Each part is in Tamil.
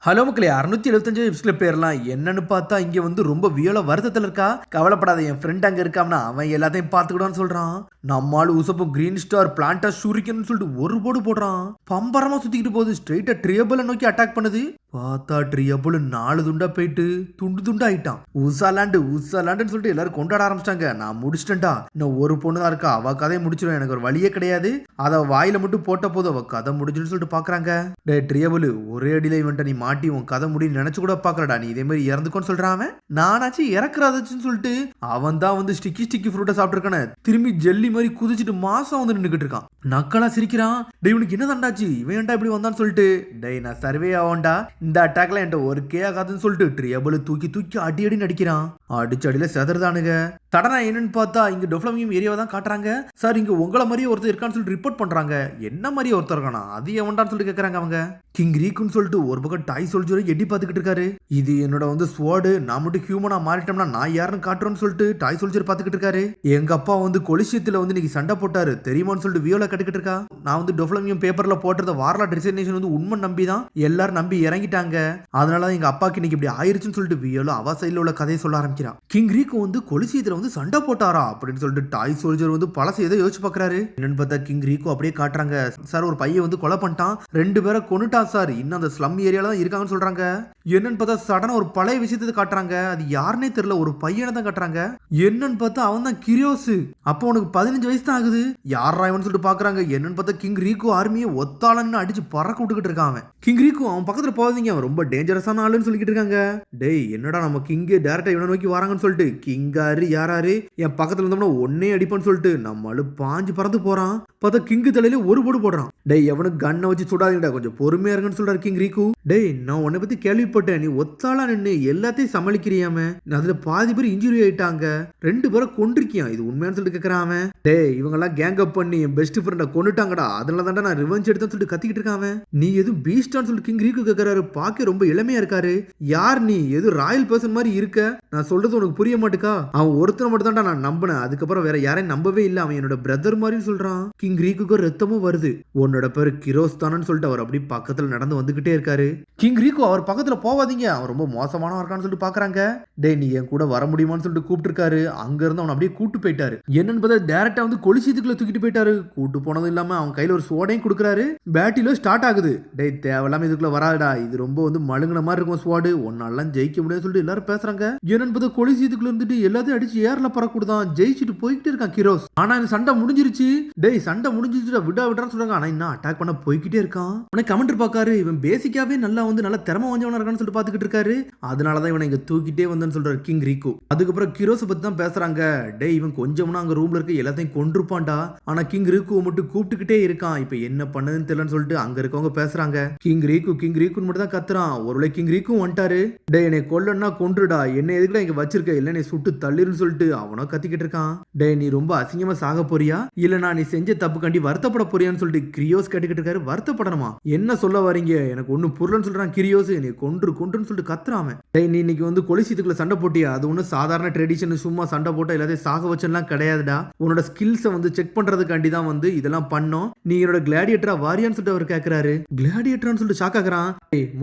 ஹலோ மக்களே 675 எபிசோட்ல பேர்லாம் என்னன்னு பார்த்தா இங்க வந்து ரொம்ப வியல வருத்தத்தில் இருக்கா. கவலைப்படாத, என் ஃப்ரெண்ட் அங்க இருக்காமனா அவன் எல்லாத்தையும் பார்த்துக்கிடுவான்னு சொல்றான். நம்மால் உசப்பும் கிரீன் ஸ்டார் பிளான்டா ஷூரிக்கன்னு சொல்லிட்டு ஒரு போடு போடுறான். பம்பரமா சுத்திக்கிட்டு போகுது. ஸ்ட்ரெயிட்டா ட்ரியபிளை நோக்கி அட்டாக் பண்ணுது. பார்த்தா ட்ரியபிள் 4 துண்டா போயிட்டு துண்டு துண்டா ஆயிட்டான். உசாலாண்டுன்னு சொல்லிட்டு எல்லாரும் கொண்டாட ஆரம்பிச்சிட்டாங்க. நான் முடிச்சிட்டேன்டா, இன்னும் ஒரு பொண்ணு தான் இருக்கா, அவ கதையை முடிச்சிடும், எனக்கு ஒரு வழியே கிடையாது, அதை வாயில மட்டும் போட்ட போதும் அவ கதை முடிஞ்சுன்னு சொல்லிட்டு பாக்குறாங்க. டே ட்ரியபிள், ஒரே அடியில இவன்ட்ட நீ மாட்டி உன் கதை முடின்னு நினைச்சு கூட பாக்கலடா, நீ இதே மாதிரி இறந்துக்கோன்னு சொல்றான். அவன் நானாச்சும் இறக்குறாச்சுன்னு சொல்லிட்டு அவன் தான் வந்து ஸ்டிக்கி ஃப்ரூட்டை சாப்பிட்டுருக்கானே, திரும்பி ஜெல்லி மாதிரி குதிச்சுட்டு மாசம் வந்து நின்றுகிட்டு இருக்கான். நக்கலா சிரிக்கிறான். டே இவனுக்கு என்ன தண்டாச்சு, இவன் ஏன்டா இப்படி வந்தான்னு சொல்லிட்டு. டே நான் சர்வே ஆவான்டா, இந்த அட்டாக்ல என்கிட்ட ஒரு கே ஆகாதுன்னு சொல்லிட்டு ட்ரியபிள் தூக்கி அடி நடிக்கிறான். அடிச்சு அடியில செதறதானுங்க. சடனா என்னன்னு பார்த்தா இங்க டொஃப்ளமியம் ஏரியாவை தான் காட்டுறாங்க. சார் இங்க உங்களை மாதிரியே ஒருத்தர் இருக்கான்னு சொல்லிட்டு ரிப்போர்ட் பண்றாங்க. என்ன மாதிரியே ஒருத்தர் இருக்கானா, அது எவன்டான்னு சொல்லிட்டு கேட்கறாங்க அவங்க. கிங் ரீக்குன்னு சொல்லிட்டு ஒரு பக்கம் டாய் சோல்ஜரை எட்டி பார்த்துக்கிட்டு இருக்காரு. இது என்னோட வந்து ஸ்வாடு, நான் மட்டும் ஹியூமனா மாறிட்டோம்னா நான் யாருன்னு காட்டுறோன்னு சொல்லிட்டு டாய் சோல்ஜர் பார்த்துக்கிட்டு இருக்காரு. எங்க அப்பா வந்து கொலிசியத்துல வந்து இன்னைக்கு சண்டை போட்டாரு தெரியுமான்னு சொல்லிட்டு வியோல கட்டுக்கிட்டு இருக்கா. நான் வந்து டொஃப்ளமியம் பேப்பர்ல போட்டத வார்லாட் டிசைனேஷன் வந்து உண்மை நம்பி தான் எல்லாரும் நம்பி இறங்கிட்டாங்க. அதனாலதான் எங்க அப்பாக்கு இன்னைக்கு இப்படி ஆயிருச்சுன்னு சொல்லிட்டு வியோல அவ சைட்ல உள்ள கதையை சொல்ல ஆரம்பிக்கிறான். கிங் ரீக்கு வந்து கொலிசியத்துல வந்து சண்டை போட்டாரா அப்படின்னு சொல்லிட்டு டாய் சோல்ஜர் வந்து பழச ஏதோ யோசிச்சு பாக்குறாரு. என்னன்னு பார்த்தா கிங் ரீக்கு அப்படியே காட்டுறாங்க. சார் ஒரு பையன் வந்து கொலை பண்ணிட்டான், 2 பேரை கொன்னுட்டான் சார், இன்னும் அந்த ஸ்லம் ஏரியால தான் இருக்காங்கன்னு சொல்றாங்க. என்னன்னு பார்த்தா சடனா ஒரு பழைய விஷயத்தை காட்டுறாங்க. அது யாருன்னே தெரியல, ஒரு பையனை தான் காட்டுறாங்க. என்னன்னு பார்த்தா அவன் தான் கிரியோஸ். அப்போ உனக்கு 15 வயசு தான் ஆகுது. யாரா இவன் சொல்லிட்டு பாக்குறாங்க. என்னன்னு பார்த்தா கிங் ரீக்கு ஆர்மியை ஒத்தாளன்னு அடிச்சு பறக்க விட்டுக்கிட்டு இருக்கான். அவன் கிங் ரீக்கு அவன் பக்கத்துல போகாதீங்க, அவன் ரொம்ப டேஞ்சரஸான ஆளுன்னு சொல்லிக்கிட்டு இருக்காங்க. டேய் என்னடா நம்ம கிங்கு டேரக்டா இவனை நோக்கி வராங்கன்னு சொல்லிட்டு கிங்காரு யாராரு என் பக்கத்துல இருந்தோம்னா ஒன்னே அடிப்பான்னு சொல்லிட்டு நம்மளு பாஞ்சு பறந்து போறான். பார்த்தா கிங்கு தலையில ஒரு போடு போடுறான். டேய் எவனுக்கு கண்ணை வச்சு சுடாதீங்கடா, கொஞ்சம் பொறுமையா இருக்குன்னு சொல்றாரு கிங் ரீக்கு. டேய் நான் உன்னை பத்தி கேள்விப்பட்டேன், நீ ஒத்தாளா நின்று எல்லாத்தையும் சமாளிக்கிறியாம, அதுல பாதி பேர் இன்ஜுரி ஆயிட்டாங்க, 2 பேரை கொண்டிருக்கியா, இது உண்மையானு சொல்லிட்டு கேட்கறான். டேய் இவங்க எல்லாம் கேங் அப் பண்ணி என் பெஸ்ட் ஃப்ரெண்டை கொண்டுட்டாங்கடா, அதனால தான்டா நான் ரிவெஞ்ச் எடுத்தேன்னு சொல்லிட்டு கத்திக்கிட்டு இருக்கான். நீ எதுவும் பீஸ்டான்னு சொல்லிட்டு கிங் ரீக்கு கேட்கறாரு. பாக்க ரொம்ப இளமையா இருக்காரு. யார் நீ, எது ராயல் பர்சன் மாதிரி இருக்க, நான் சொல்றது உனக்கு புரிய மாட்டுக்கா. அவன் ஒருத்தனை மட்டும் தான்டா நான் நம்பினேன், அதுக்கப்புறம் வேற யாரையும் நம்பவே இல்லை, அவன் என்னோட பிரதர் மாதிரி சொல்றான். கிங் ரீக்கு ரத்தமும் வருது. உன்னோட பேரு கிரோஸ் தானு சொல்லிட்டு அவர் அப்படி பக்கத்துல நடந்து வந்துகிட்டே இருக்காரு. கிங் ரீக்கு அவர் பக்கத்துல போவாதீங்க, அவன் ரொம்ப மோசமானவன் இருக்கான்னு சொல்லிட்டு பாக்குறாங்க. டேய் நீ என் கூட வர முடியுமான்னு சொல்லிட்டு கூப்பிட்டு இருக்காரு. அங்க இருந்து அவன் அப்படியே கூட்டு போயிட்டாரு. என்னன்னு பார்த்தா டைரக்டா வந்து கொலிசியத்துக்குள்ள தூக்கிட்டு போயிட்டாரு. கூட்டு போனதும் இல்லாம அவன் கையில ஒரு சோடையும் கொடுக்குறாரு. பேட்டில ஸ்டார்ட் ஆகுது. டேய் தேவையில்லாம இதுக்குள்ள வராடா, இது ரொம்ப வந்து மழுங்கின மாதிரி இருக்கும் ஸ்வாடு, ஒன்னாலாம் ஜெயிக்க முடியாதுன்னு சொல்லிட்டு எல்லாரும் பேசுறாங்க. என்னன்னு பார்த்தா கொலிசியத்துக்குள்ள இருந்துட்டு எல்லாத்தையும் அடிச்சு ஏர்ல பறக்கூடாதான் ஜெயிச்சுட்டு போய்கிட்டே இருக்கான் கிரோஸ். ஆனா இந்த சண்டை முடிஞ்சிருச்சு. டேய் சண்டை முடிஞ்சிருச்சுடா, விடான்னு சொல்றாங்க. ஆனா இன்னும் அட்டாக் பண்ண போய்கிட்டே இருக்கான். உனக்கு கமெண்ட் பாக்காரு, இவன் பேசிக்காவே நல்லா வந்து நல்ல திறமை வாஞ்சவனா இருக்கான்னு சொல்லிட்டு பாத்துக்கிட்டு இருக்காரு. அதனாலதான் இவனை இங்க தூக்கிட்டே வந்தேன்னு சொல்றாரு கிங் ரீக்கு. அதுக்கப்புறம் கிரோஸை பத்தி தான் பேசுறாங்க. டேய் இவன் கொஞ்சம்னா அங்க ரூம்ல இருக்க எல்லாத்தையும் கொண்டிருப்பான்டா, ஆனா கிங் ரீக்கு மட்டும் கூப்பிட்டுக்கிட்டே இருக்கான், இப்ப என்ன பண்ணதுன்னு தெரியலன்னு சொல்லிட்டு அங்க இருக்கவங்க பேசுறாங்க. கிங் ரீக்குன்னு மட்டும் தான் கத்துறான். ஒருவேளை கிங் ரீக்கும் வந்துட்டாரு. டேய் என்னை கொல்லன்னா கொன்றுடா, என்ன எதுக்குடா இங்க வச்சிருக்க, இல்ல நீ சுட்டு தள்ளிருன்னு சொல்லிட்டு அவனோ கத்திக்கிட்டு இருக்கான். டேய் நீ ரொம்ப அசிங்கமா சாக போறியா, இல்ல நீ செஞ்ச தப்பு கண்டி வருத்தப்பட போறியான்னு சொல்லிட்டு கிரியோஸ் கேட்டுக்கிட்டு இருக்காரு. வருத்தப்படணுமா, என்ன சொல்ல வரீங்க, எனக்கு ஒண்ணு புரியலன்னு சொல்றான் கிரியோஸ். நீ கொன்றுன்னு சொல்லிட்டு கத்துறாம. டேய் நீ இன்னைக்கு வந்து கொலிசியத்துக்குள்ள சண்டை போட்டியா, அது ஒண்ணு சாதாரண ட்ரெடிஷன், சும்மா சண்டை போட்டா எல்லாத்தையும் சாக வச்செல்லாம் கிடையாதுடா, உன்னோட ஸ்கில்ஸை வந்து செக் பண்றதுக்காண்டி தான் வந்து இதெல்லாம் பண்ணோம், நீ என்னோட கிளாடியேட்டரா வாரியான்னு சொல்லிட்டு அவர் கேட்கிறாரு. கிளாடியேட்டரான்னு சொல்லிட்டு ஷாக் ஆகுறான்.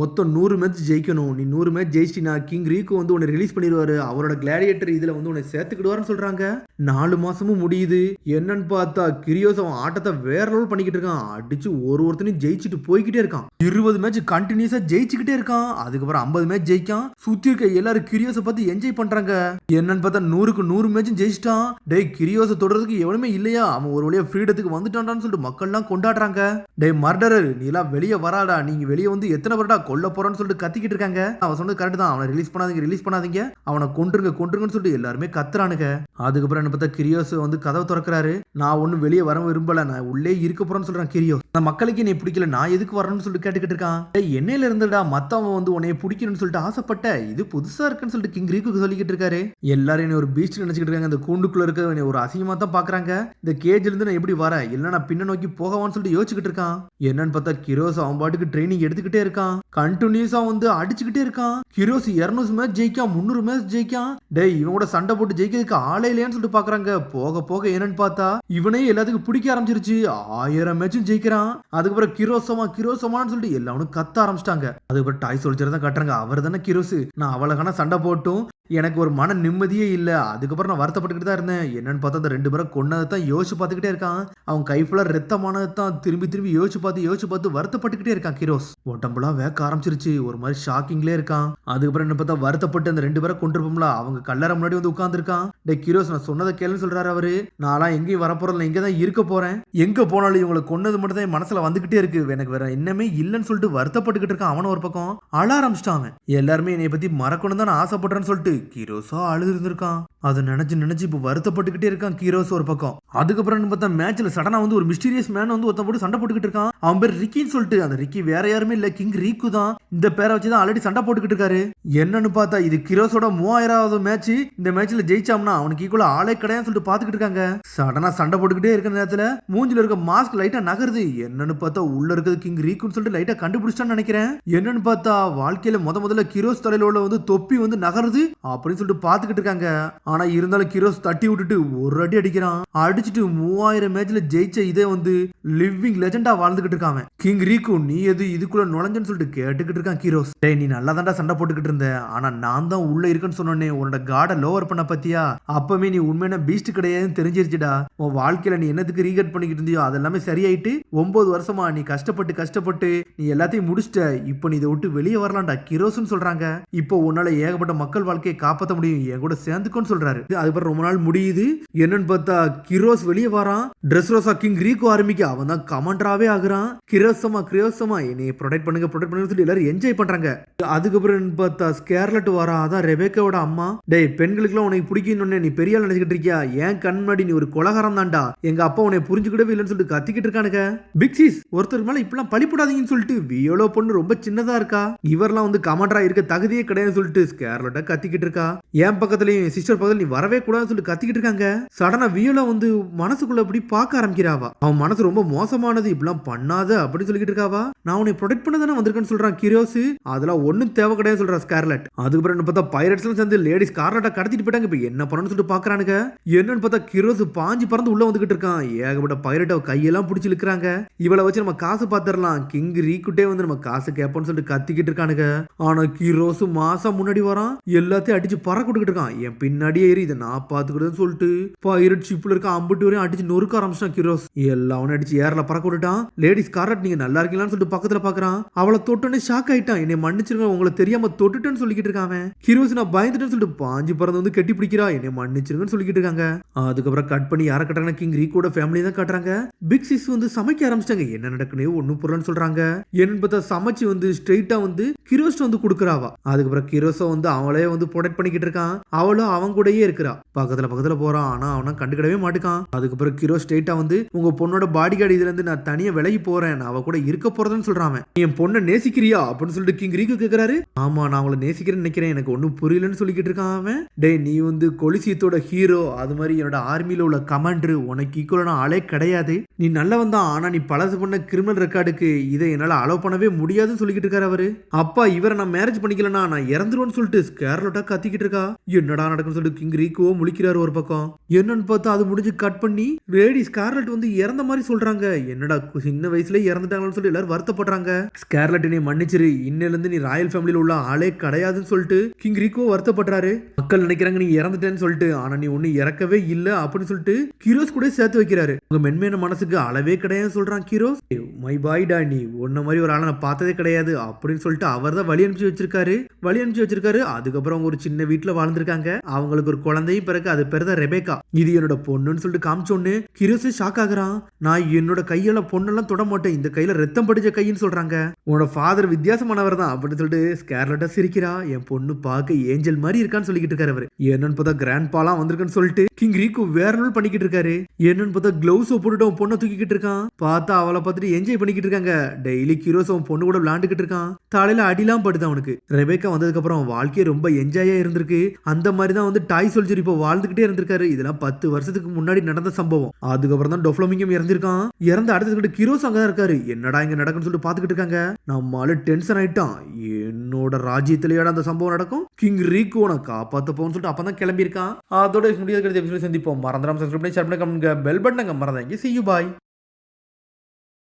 மொத்தம் 100 மேட்ச் ஜெயிக்கணும், நீ 100 மேட்ச் ஜெயிச்சினா கிங் ரீக்கு வந்து உன்னை ரிலீஸ் பண்ணிடுவாரு, அவரோட கிளாடியேட்டர் இதுல வந்து உன்னை சேர்த்துக்கிடுவாருன்னு சொல்றாங்க. 4 மாசமும் முடியுது. என்னன்னு பார்த்தா கிரியோஸ் அவன் ஆட்டத்தை வேற லெவல் பண்ணிக்கிட்டு இருக்கான். அடிச்சு ஒருத்தனையும் ஜெயிச்சுட்டு போய்கிட்டே இருக்கான். 20 மேட்ச் கண்டினியூஸா ஜெயிச்சுக்கிட்டே இருக்கான். அதுக்கப்புறம் 50 மேட்ச் ஜெயிக்கான். சுத்தி இருக்க எல்லாரும் கிரியோஸை பார்த்து என்ஜாய் பண்றாங்க. என்னன்னு பார்த்தா 100க்கு 100 மேட்ச் ஜெயிச்சிட்டான். டேய் கிரியோஸை தொடர்றதுக்கு எவனுமே இல்லையா, அவன் ஒரு வழியா ஃப்ரீடத்துக்கு வந்துட்டான்னு சொல்லிட்டு மக்கள் எல்லாம் கொண்டாடுறாங்க. டேய் மர்டரர் நீ எல்லாம் வெளியே வராடா, நீங்க வெளியே வந்து எத்தனை பேர்டா கொல்ல போறன்னு சொல்லிட்டு கத்திக்கிட்டு இருக்காங்க. அவன் சொன்னது கரெக்ட் தான், அவனை ரிலீஸ் பண்ணாதீங்க, அவனை கொன்றுங்கன்னு சொல்லிட்டு எல்லாருமே கத்துறானுங்க. அதுக்கப்புறம் என்ன பார்த்தா கிரியோஸ் வந்து கதவை திறக்கிறாரு. நான் ஒன்னும் வெளியே வர விரும்பல, நான் உள்ளே இருக்க போறேன்னு சொல்றான் கிரியோஸ். அந்த மக்களுக்கு நீ பிடிக்கல, நான் எதுக்கு வரணும்னு சொல்லிட்டு கேட்டுக்கிட்டு இருக்கான். என்னையில இருந்துடா மத்தவன் வந்து உன்னைய பிடிக்கணும்னு சொல்லிட்டு ஆசைப்பட்ட, இது புதுசா இருக்குன்னு சொல்லிட்டு கிங் ரீக்கு சொல்லிக்கிட்டு இருக்காரு. எல்லாரும் என்ன ஒரு பீஸ்ட் நினைச்சுக்கிட்டு இருக்காங்க. இந்த கூண்டுக்குள்ள இருக்க ஒரு அசிங்கமா தான் பாக்குறாங்க. இந்த கேஜ்ல இருந்து நான் எப்படி வர, இல்ல நான் பின்ன நோக்கி போகவான்னு சொல்லிட்டு யோசிச்சுக்கிட்டு இருக்கான். என்னன்னு பார்த்தா கிரோஸ் அவன் பாட்டுக்கு ட்ரைனிங் எடுத்துக்கிட்டே இருக்கான். கண்டினியூஸா வந்து அடிச்சுக்கிட்டே இருக்கான். கிரோஸ் 200 மேட்ச் ஜெயிக்கான், 300 மேட்ச் ஜெயிக்கான். டேய் இவன் கூட சண்டை போட்டு ஜெயிக்கிறதுக்கு ஆளே இல்லையான்னு சொல்லிட்டு பாக்குறாங்க. போக போக என்னன்னு பார்த்தா இவனே எல்லாத்துக்கும் பிடிக்க ஆரம்பிச்சிருச்சு. 1000 மேட்சும் ஜெயிக்கிறான். அதுக்கப்புறம் கிரோசமான்னு சொல்லிட்டு எல்லாரும் கத்த ஆரம்பிச்சிட்டாங்க. அதுக்கப்புறம் டாய் சோல்ஜர் தான் கட்டுறாங்க. அவர் தானே கிரோஸ். நான் அவளக்கான சண்டை போட்டும் எனக்கு ஒரு மன நிம்மதியே இல்ல. அதுக்கப்புறம் நான் வருத்தப்பட்டுக்கிட்டு தான் இருந்தேன். என்னன்னு பார்த்தா அந்த 2 பேரை கொன்னதை தான் யோசிச்சு பார்த்துக்கிட்டே இருக்கான். அவன் கை ஃபுல்லா ரத்தமானதை தான் திரும்பி யோசிச்சு பார்த்து வருத்தப்பட்டுக்கிட்டே இருக்கான். கிரோஸ் உடம்புலாம் வேக்க ஆரம்பிச்சிருச்சு. ஒரு மாதிரி ஷாக்கிங்லேயே இருக்கான். அதுக்கப்புறம் என்ன பார்த்தா வருத்தப்பட்டு அந்த 2 பேரை கொண்டிருப்போம்ல அவங்க கல்லறை முன்னாடி வந்து உட்கார்ந்துருக்கான். டே கிரோஸ் நான் சொன்னதை கேளுன்னு சொல்றாரு அவரு. நான்லாம் எங்கேயும் வரப்போறேன், இங்க தான் இருக்க போறேன். எங்க போனாலும் இவங்களை கொன்னது மட்டும் தான் என் மனசுல வந்துகிட்டே இருக்கு. எனக்கு வேற என்னமே இல்லைன்னு சொல்லிட்டு வருத்தப்பட்டுக்கிட்டு இருக்கான். அவன ஒரு பக்கம் அழ ஆரம்பிச்சிட்டான். எல்லாருமே என்னை பத்தி மறக்கணும் தான் நான் ஆசைப்படுறேன்னு சொல்லிட்டு கிரோஸா அழுது இருந்திருக்கான். அதை நினைச்சு இப்ப வருத்தப்பட்டுக்கிட்டே இருக்கான் கிரோஸ் ஒரு பக்கம். அதுக்கப்புறம் பார்த்தா மேட்ச்ல சடனா வந்து ஒரு மிஸ்டீரியஸ் மேன் வந்து ஒருத்தன் போட்டு சண்டை போட்டுக்கிட்டு இருக்கான். அவன் பேர் ரிக்கின்னு சொல்லிட்டு. அந்த ரிக்கி வேற யாருமே இல்ல, கிங் ரீக்கு தான். இந்த பேரை வச்சுதான் ஆல்ரெடி சண்டை போட்டுக்கிட்டு இருக்காரு. என்னன்னு பார்த்தா இது கிரோஸோட 3000வது மேட்ச். இந்த மேட்ச்ல ஜெயிச்சாம்னா அவனுக்கு ஈக்குவலா ஆளே கிடையாதுன்னு சொல்லிட்டு பாத்துக்கிட்டு இருக்காங்க. சடனா சண்டை போட்டுக்கிட்டே இருக்கிற நேரத்துல மூஞ்சில இருக்க மாஸ்க் லைட்டா நகருது. என்னன்னு பார்த்தா உள்ள இருக்கிறது கிங் ரீக்குன்னு சொல்லிட்டு லைட்டா கண்டுபிடிச்சான்னு நினைக்கிறேன். என்னன்னு பார்த்தா வாழ்க்கையில முதல்ல கிரோஸ் தலையில உள்ள வந்து தொப்பி வந்து நகருது அப்படின்னு சொல்லிட்டு பாத்துக்கிட்டு இருக்காங்க. ஆனா இருந்தாலும் கிரோஸ் தட்டி விட்டுட்டு ஒரு அடி அடிக்கிறான். அடிச்சுட்டு 3000 மேட்ச்ல ஜெயிச்ச இதே வந்து லிவிங் லெஜெண்டா வாழ்ந்துகிட்டு இருக்கான். கிங் ரீக்கு நீ எது இதுக்குள்ள நுழைஞ்சன்னு சொல்லிட்டு கேட்டுக்கிட்டு இருக்கான் கிரோஸ். டேய் நீ நல்லா தாண்டா சண்டை போட்டுக்கிட்டு இருந்த. ஆனா நான் தான் உள்ள இருக்குன்னு சொன்னோன்னே உன்னோட கார்டை லோவர் பண்ண பத்தியா அப்பவே நீ உண்மையான பீஸ்ட் கிடையாதுன்னு தெரிஞ்சிருச்சுடா. உன் வாழ்க்கையில நீ என்னத்துக்கு ரீகட் பண்ணிக்கிட்டு இருந்தியோ அதெல்லாமே சரியாயிட்டு 9 வருஷமா நீ கஷ்டப்பட்டு நீ எல்லாத்தையும் முடிச்சிட்ட. இப்போ நீ இதை விட்டு வெளியே வரலாம்டா கிரோஸ்ன்னு சொல்றாங்க. இப்போ உன்னால ஏகப்பட்ட மக்கள் வாழ்க்கையை காப்பாற்ற முடியும், என் கூட சேர்ந்துக்கோன்னு சொல்றாரு. அதுக்கப்புறம் ரொம்ப நாள் முடியுது. என்னன்னு பார்த்தா கிரோஸ் வெளியே வரான். ட்ரெஸ் ரோசா கிங் ரீகோ ஆரம்பிக்க அவன் தான் கமாண்டராவே ஆகுறான். கிரோசமா என்னை ப்ரொடெக்ட் பண்ணுங்க சொல்லி எல்லாரும் என்ஜாய் பண்றாங்க. அதுக்கப்புறம் பார்த்தா ஸ்கேர்லட் வரா. அதான் ரெபேக்காவோட அம்மா. டேய் பெண்களுக்குலாம் உனக்கு பிடிக்கணும்னு நீ பெரிய ஆள் நினைச்சிட்டு இருக்கியா? ஏன் கண் முன்னாடி நீ ஒரு கொலகாரம் தான்டா. எங்க அப்பா உன்னை புரிஞ்சுக்கிட்டவே இல்லைன்னு சொல்லிட்டு கத்திக்கிட்டு இருக்கானுங்க. பிக்ஸிஸ் ஒருத்தர் மேல இப்பெல்லாம் பழிப்படாதீங்கன்னு சொல்லிட்டு வியோலோ பொண்ணு ரொம்ப சின்னதா இருக்கா. இவரெல்லாம் வந்து கமாண்டரா இருக்க தகுதியே கிடையாதுன்னு சொல்லிட்டு ஸ்கேர்லட்டா கத்திக்கிட்டு இருக்கா. என் பக்கத்துலயும் சிஸ்டர் பக்கத்துல நீ வரவே கூடாதுன்னு சொல்லிட்டு கத்திக்கிட்டு இருக்காங்க. சடனா வியோலா வந்து மனசுக்குள்ள அப்படி பார்க்க ஆரம்பிக்கிறாவா. அவன் மனசு ரொம்ப மோசமானது, இப்பெல்லாம் பண்ணாத அப்படின்னு சொல்லிட்டு இருக்காவா. நான் உன்னை ப்ரொடெக்ட் பண்ண தானே வந்திருக்கேன்னு சொல்றான் கிரோஸ். அதெல்லாம் ஒன்னும் தேவை கிடையாது சொல்றா ஸ்கார்லட். அதுக்கப்புறம் என்ன பார்த்தா பைரட்ஸ் எல்லாம் சேர்ந்து லேடி ஸ்கார்லட்டை கடத்திட்டு போயிட்டாங்க. இப்ப என்ன பண்ணணும்னு சொல்லிட்டு பாக்குறானுங்க. என்னன்னு பார்த்தா கிரோஸ் பாஞ்சு பறந்து உள்ள வந்துகிட்டு இருக்கான். ஏகப்பட்ட பைரட் கையெல்லாம் பிடிச்சி இழுக்கிறாங்க. இவளை வச்சு நம்ம காசு பாத்திரலாம். கிங் ரீக்குட்டே வந்து நம்ம காசு கேட்போம்னு சொல்லிட்டு கத்திக்கிட்டு இருக்கானுங்க. ஆனா கிரோஸ் மாசம் முன்னாடி வரான். எல்லாத்தையும் அடிச்சு பறக்க கொடுக்கிட்டு இருக்கான். என் பின்னாடியே ஏறி இதை நான் பாத்துக்கிட்டேன்னு சொல்லிட்டு பைரட் ஷிப்ல இருக்க அம்புட்டு வரையும் அடிச்சு நொறுக்க ஆரம்பிச்சான் கிரோஸ். எல்லாம் அடிச்சு ஏர்ல பறக்க விட்டுட்டான். லேடி ஸ்கார்லட் நீங்க நல்லா இருக்கீங்களான்னு சொல்லிட்டு பக்கத்துல பாக்குறான். அவளை தொட்டோன்னே ஷாக் ஆயிட்டான். என்னை மன்னிச்சிருங்க உங்களுக்கு தெரியாம தொட்டுட்டேன்னு சொல்லிக்கிட்டு இருக்காங்க. கிரோஸ் நான் பயந்துட்டேன்னு சொல்லிட்டு பாஞ்சு பறந்து வந்து கெட்டி பிடிக்கிறா. என்னை மன்னிச்சிருங்கன்னு சொல்லிக்கிட்டு இருக்காங்க. அதுக்கப்புறம் கட் பண்ணி யாரை கட்டுறாங்க? கிங் ரீக்கோட ஃபேமிலி தான் காட்டுறாங்க. பிக் சிஸ் வந்து சமைக்க ஆரம்பிச்சிட்டாங்க. என்ன நடக்குன்னு ஒன்னும் புரியலன்னு சொல்றாங்க. என்னன்னு பார்த்தா சமைச்சு வந்து ஸ்ட்ரெயிட்டா வந்து கிரோஸ் வந்து கொடுக்குறாவா. அதுக்கப்புறம் கிரோஸை வந்து அவளே வந்து ப்ரொடெக்ட் பண்ணிக்கிட்டு இருக்கான். அவளும் அவன் கூடயே இருக்கிறா. பக்கத்துல போறான். ஆனா அவனை கண்டுக்கிடவே மாட்டுக்கான். அதுக்கப்புறம் கிரோஸ் ஸ்ட்ரெயிட்டா வந்து உங்க பொண்ணோட பாடி கார்டு இதுல இருந்து நான் தனியா விலகி போறேன், நான் அவ கூட இருக்க போறதுன்னு சொல்றான். என் பொண்ணை நேசிக்கிறியா அப்படின்னு சொல்லிட்டு கிங் ரீக்கு கேக்குறாரு. ஆமா நான் அவளை நேசிக்கிறேன்னு நினைக்கிறேன், எனக்கு ஒன்னும் புரியலன்னு சொல்லிக்கிட்டு இருக்கான் அவன். டேய் நீ வந்து கொலிசியத்தோட ஹீரோ, அது மாதிரி என்னோட ஆர்மியில உள்ள கமாண்டர், உனக்கு ஈக்குவலான ஆளே கிடையாது. நீ நல்லவன் தான், ஆனா நீ பழசு பண்ண கிரிமினல் ரெக்கார்டுக்கு இதை என்னால அலோவ் பண்ணவே முடியாதுன்னு சொல்லிக்கிட்டு இருக்காரு அவரு. அப்பா இவரை நான் மேரேஜ் பண்ணிக்கலனா நான் இறந்துருவேன்னு சொல்லிட்டு ஸ்கேர்லட்டா கத்திக்கிட்டு இருக்கா. என்னடா நடக்குன்னு சொல்லிட்டு கிங் ரீக்கோ முழிக்கிறாரு ஒரு பக்கம். என்னன்னு பார்த்தா அது முடிஞ்சு கட் பண்ணி லேடி ஸ்கார்லட் வந்து இறந்த மாதிரி சொல்றாங்க. என்னடா சின்ன வயசுல இறந்துட்டாங்கன்னு சொல்லி எல்லாரும் வருத்தப்படுறாங்க. ஸ்கார்லட் நீ மன்னிச்சிரு, இன்னில இருந்து நீ ராயல் ஃபேமிலியில உள்ள ஆளே கிடையாதுன்னு சொல்லிட்டு கிங் ரீக்கோ வருத்தப்படுறாரு. மக்கள் நினைக்கிறாங்க நீ இறந்துட்டேன்னு சொல்லிட்டு, ஆனா நீ ஒண்ணு இறக்கவே இல்ல அப்படின்னு சொல்லிட்டு கிரோஸ் கூட சேர்த்து வைக்கிறாரு. உங்க மென்மையான மனசுக்கு அளவே கிடையாது சொல்றான் கிரோஸ். மை பாய் டா, நீ உன்ன மாதிரி ஒரு ஆளை நான் பார்த்ததே கிடையாது அப்படின்னு சொல்லிட்டு அவர் தான் வழி அனுப்பிச்சு வச்சிருக்காரு. அதுக்கப்புறம் அவங்க ஒரு சின்ன வீட்டுல வாழ்ந்திருக்காங்க. அவங்களுக்கு ஒரு குழந்தையும் பிறகு அது பேருதான் ரெபேக்கா. இது என்னோட பொண்ணுன்னு சொல்லிட்டு காமிச்சோன்னு கிரோஸ் ஷாக் ஆகுறான். நான் என்னோட கையால பொண்ணெல்லாம் தொட மாட்டேன், இந்த கையில ரத்தம் படிச்ச கைன்னு சொல்றாங்க. உன்னோட ஃபாதர் வித்தியாசமானவர் தான் அப்படின்னு சொல்லிட்டு ஸ்கேர்லட்டா சிரிக்கிறா. என் பொண்ணு பார்க்க ஏஞ்சல் மாதிரி இருக்கான்னு சொல்லிக்கிட்டு இருக்காரு அவரு. என்னன்னு பார்த்தா கிராண்ட் பாலாம் வந்திருக்குன்னு சொல்லிட்டு கிங் ரீக்கு வேற லெவல் பண்ணிக்கிட்டு இருக்காரு. என்னன்னு பார்த்தா கிளவுஸ் போட்டுட்டு அவன் பொண்ணை தூக்கிக்கிட்டு இருக்கான். பார்த்தா அவளை பார்த்துட்டு என்ஜாய் பண்ணிக்கிட்டு இருக்காங்க. டெய்லி கிரோஸ் அவன் பொண்ணு கூட விளையாண்டுக்கிட்டு இருக்கான். தலையில அடிலாம் படுது அவனுக்கு. ரெபேக்கா வந்ததுக்கு அப்புறம் வாழ்க்கையை ரொம்ப என்ஜாயா நிலையா இருந்திருக்கு. அந்த மாதிரி தான் வந்து டாய் சோல்ஜர் இப்போ வாழ்ந்துகிட்டே இருந்திருக்காரு. இதெல்லாம் 10 வருஷத்துக்கு முன்னாடி நடந்த சம்பவம். அதுக்கப்புறம் தான் டொஃப்ளமிங்கும் இறந்திருக்கான். இறந்து அடுத்த கிரோஸ் அங்கதான் இருக்காரு. என்னடா இங்க நடக்குன்னு சொல்லிட்டு பாத்துக்கிட்டு இருக்காங்க. நம்மளால டென்ஷன் ஆயிட்டான். என்னோட ராஜ்யத்திலேயோட அந்த சம்பவம் நடக்கும், கிங் ரீகோனை காப்பாத்த போன்னு சொல்லிட்டு அப்பதான் கிளம்பி இருக்கான். அதோட முடியாது சந்திப்போம். மறந்துடாம சப்ஸ்கிரைப் பண்ணி ஷேர் பண்ணி கமெண்ட் பெல் பட்டனை மறந்தாங்க. See you bye.